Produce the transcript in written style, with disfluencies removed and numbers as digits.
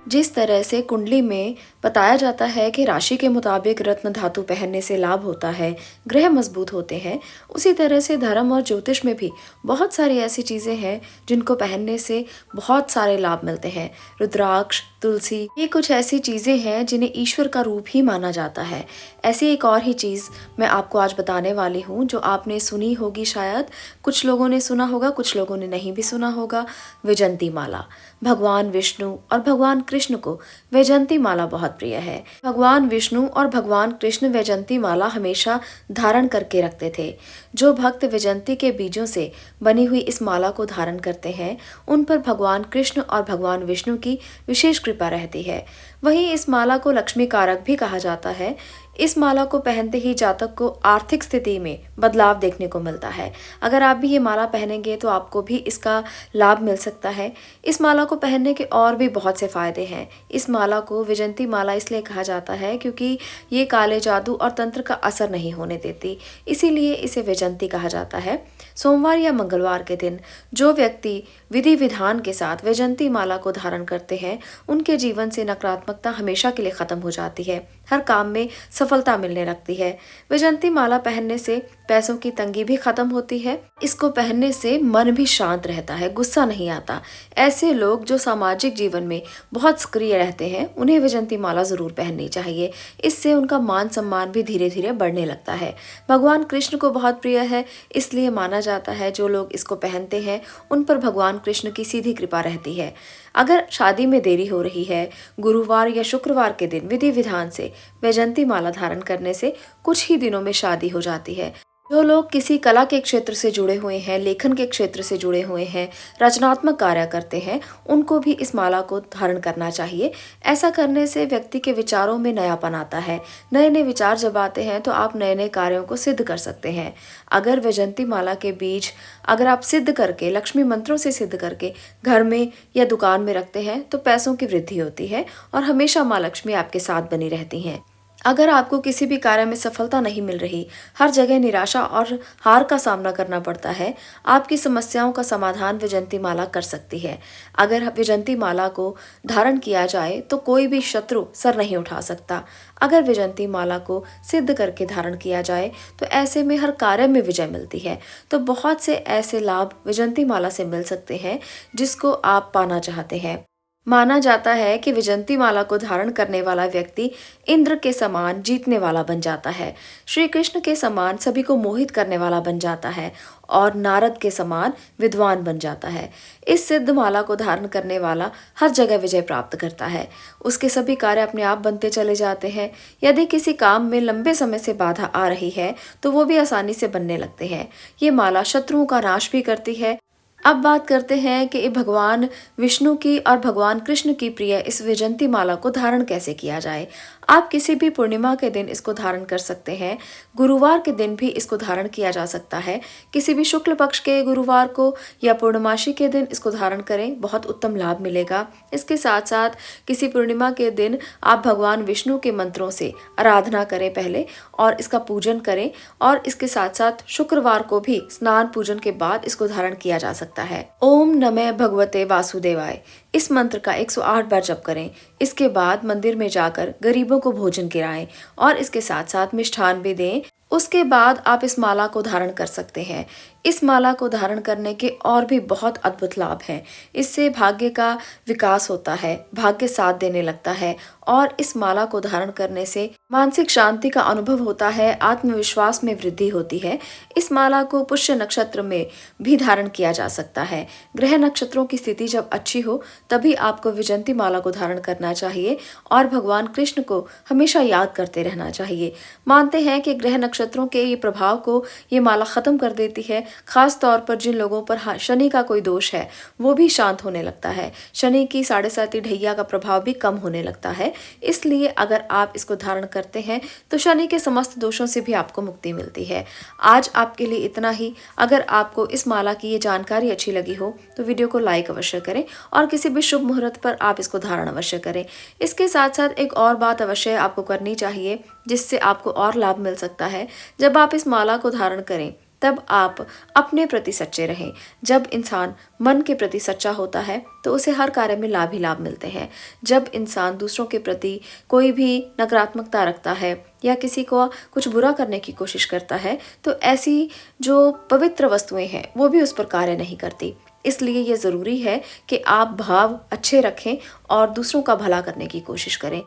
जिस तरह से कुंडली में बताया जाता है कि राशि के मुताबिक रत्न धातु पहनने से लाभ होता है, ग्रह मजबूत होते हैं, उसी तरह से धर्म और ज्योतिष में भी बहुत सारी ऐसी चीजें हैं जिनको पहनने से बहुत सारे लाभ मिलते हैं। रुद्राक्ष, तुलसी, ये कुछ ऐसी चीजें हैं जिन्हें ईश्वर का रूप ही माना जाता है। ऐसी एक और ही चीज मैं आपको आज बताने वाली हूँ जो आपने सुनी होगी शायद, कुछ लोगों ने सुना होगा, कुछ लोगों ने नहीं भी सुना होगा। वैजंती माला। भगवान विष्णु और भगवान कृष्ण को वैजंती माला बहुत प्रिय है। भगवान विष्णु और भगवान कृष्ण वैजंती माला हमेशा धारण करके रखते थे। जो भक्त वैजंती के बीजों से बनी हुई इस माला को धारण करते हैं, उन पर भगवान कृष्ण और भगवान विष्णु की विशेष कृपा रहती है। वहीं इस माला को लक्ष्मी कारक भी कहा जाता है। इस माला को पहनते ही जातक को आर्थिक स्थिति में बदलाव देखने को मिलता है। अगर आप भी ये माला पहनेंगे तो आपको भी इसका लाभ मिल सकता है। इस माला को पहनने के और भी बहुत से फायदे हैं। इस माला को वैजंती माला इसलिए कहा जाता है क्योंकि ये काले जादू और तंत्र का असर नहीं होने देती, इसीलिए इसे वैजंती कहा जाता है। सोमवार या मंगलवार के दिन जो व्यक्ति विधि विधान के साथ वैजंती माला को धारण करते हैं, उनके जीवन से नकारात्मकता हमेशा के लिए खत्म हो जाती है। हर काम में सफलता मिलने लगती है। वैजंती माला पहनने से पैसों की तंगी भी खत्म होती है। इसको पहनने से मन भी शांत रहता है, गुस्सा नहीं आता। ऐसे लोग जो सामाजिक जीवन में बहुत सक्रिय रहते हैं, उन्हें वैजंती माला जरूर पहननी चाहिए। इससे उनका मान सम्मान भी धीरे धीरे बढ़ने लगता है। भगवान कृष्ण को बहुत प्रिय है, इसलिए माना जाता है जो लोग इसको पहनते हैं उन पर भगवान कृष्ण की सीधी कृपा रहती है। अगर शादी में देरी हो रही है, गुरुवार या शुक्रवार के दिन विधि विधान से वैजंती माला धारण करने से कुछ ही दिनों में शादी हो जाती है। जो लोग किसी कला के क्षेत्र से जुड़े हुए हैं, लेखन के क्षेत्र से जुड़े हुए हैं, रचनात्मक कार्य करते हैं, उनको भी इस माला को धारण करना चाहिए। ऐसा करने से व्यक्ति के विचारों में नयापन आता है। नए नए विचार जब आते हैं तो आप नए नए कार्यों को सिद्ध कर सकते हैं। अगर वैजंती माला के बीज अगर आप सिद्ध करके, लक्ष्मी मंत्रों से सिद्ध करके घर में या दुकान में रखते हैं तो पैसों की वृद्धि होती है और हमेशा माँ लक्ष्मी आपके साथ बनी रहती हैं। अगर आपको किसी भी कार्य में सफलता नहीं मिल रही, हर जगह निराशा और हार का सामना करना पड़ता है, आपकी समस्याओं का समाधान वैजंती माला कर सकती है। अगर वैजंती माला को धारण किया जाए तो कोई भी शत्रु सर नहीं उठा सकता। अगर वैजंती माला को सिद्ध करके धारण किया जाए तो ऐसे में हर कार्य में विजय मिलती है। तो बहुत से ऐसे लाभ वैजंती माला से मिल सकते हैं जिसको आप पाना चाहते हैं। माना जाता है कि वैजंती माला को धारण करने वाला व्यक्ति इंद्र के समान जीतने वाला बन जाता है, श्री कृष्ण के समान सभी को मोहित करने वाला बन जाता है और नारद के समान विद्वान बन जाता है। इस सिद्ध माला को धारण करने वाला हर जगह विजय प्राप्त करता है। उसके सभी कार्य अपने आप बनते चले जाते हैं। यदि किसी काम में लंबे समय से बाधा आ रही है तो वो भी आसानी से बनने लगते हैं। ये माला शत्रुओं का नाश भी करती है। अब बात करते हैं कि भगवान विष्णु की और भगवान कृष्ण की प्रिय इस वैजंती माला को धारण कैसे किया जाए। आप किसी भी पूर्णिमा के दिन इसको धारण कर सकते हैं। गुरुवार के दिन भी इसको धारण किया जा सकता है। किसी भी शुक्ल पक्ष के गुरुवार को या पूर्णमासी के दिन इसको धारण करें, बहुत उत्तम लाभ मिलेगा। इसके साथ साथ किसी पूर्णिमा के दिन आप भगवान विष्णु के मंत्रों से आराधना करें पहले और इसका पूजन करें, और इसके साथ साथ शुक्रवार को भी स्नान पूजन के बाद इसको धारण किया जा सकता है। ओम नमः भगवते वासुदेवाय, इस मंत्र का 108 बार जप करें। इसके बाद मंदिर में जाकर गरीबों को भोजन कराएं और इसके साथ साथ मिष्ठान भी दें। उसके बाद आप इस माला को धारण कर सकते हैं। इस माला को धारण करने के और भी बहुत अद्भुत लाभ हैं। इससे भाग्य का विकास होता है, भाग्य साथ देने लगता है, और इस माला को धारण करने से मानसिक शांति का अनुभव होता है, आत्मविश्वास में वृद्धि होती है। इस माला को पुष्य नक्षत्र में भी धारण किया जा सकता है। ग्रह नक्षत्रों की स्थिति जब अच्छी हो तभी आपको वैजंती माला को धारण करना चाहिए और भगवान कृष्ण को हमेशा याद करते रहना चाहिए। मानते हैं कि ग्रह नक्षत्रों के ये प्रभाव को ये माला खत्म कर देती है। खास तौर पर जिन लोगों पर शनि का कोई दोष है वो भी शांत होने लगता है। शनि की 7.5 ढैया का प्रभाव भी कम होने लगता है। इसलिए अगर आप इसको धारण करते हैं तो शनि के समस्त दोषों से भी आपको मुक्ति मिलती है। आज आपके लिए इतना ही। अगर आपको इस माला की ये जानकारी अच्छी लगी हो तो वीडियो को लाइक अवश्य करें और किसी भी शुभ मुहूर्त पर आप इसको धारण अवश्य करें। इसके साथ साथ एक और बात अवश्य आपको करनी चाहिए जिससे आपको और लाभ मिल सकता है। जब आप इस माला को धारण करें तब आप अपने प्रति सच्चे रहें। जब इंसान मन के प्रति सच्चा होता है तो उसे हर कार्य में लाभ ही लाभ मिलते हैं। जब इंसान दूसरों के प्रति कोई भी नकारात्मकता रखता है या किसी को कुछ बुरा करने की कोशिश करता है तो ऐसी जो पवित्र वस्तुएं हैं वो भी उस पर कार्य नहीं करती। इसलिए ये ज़रूरी है कि आप भाव अच्छे रखें और दूसरों का भला करने की कोशिश करें।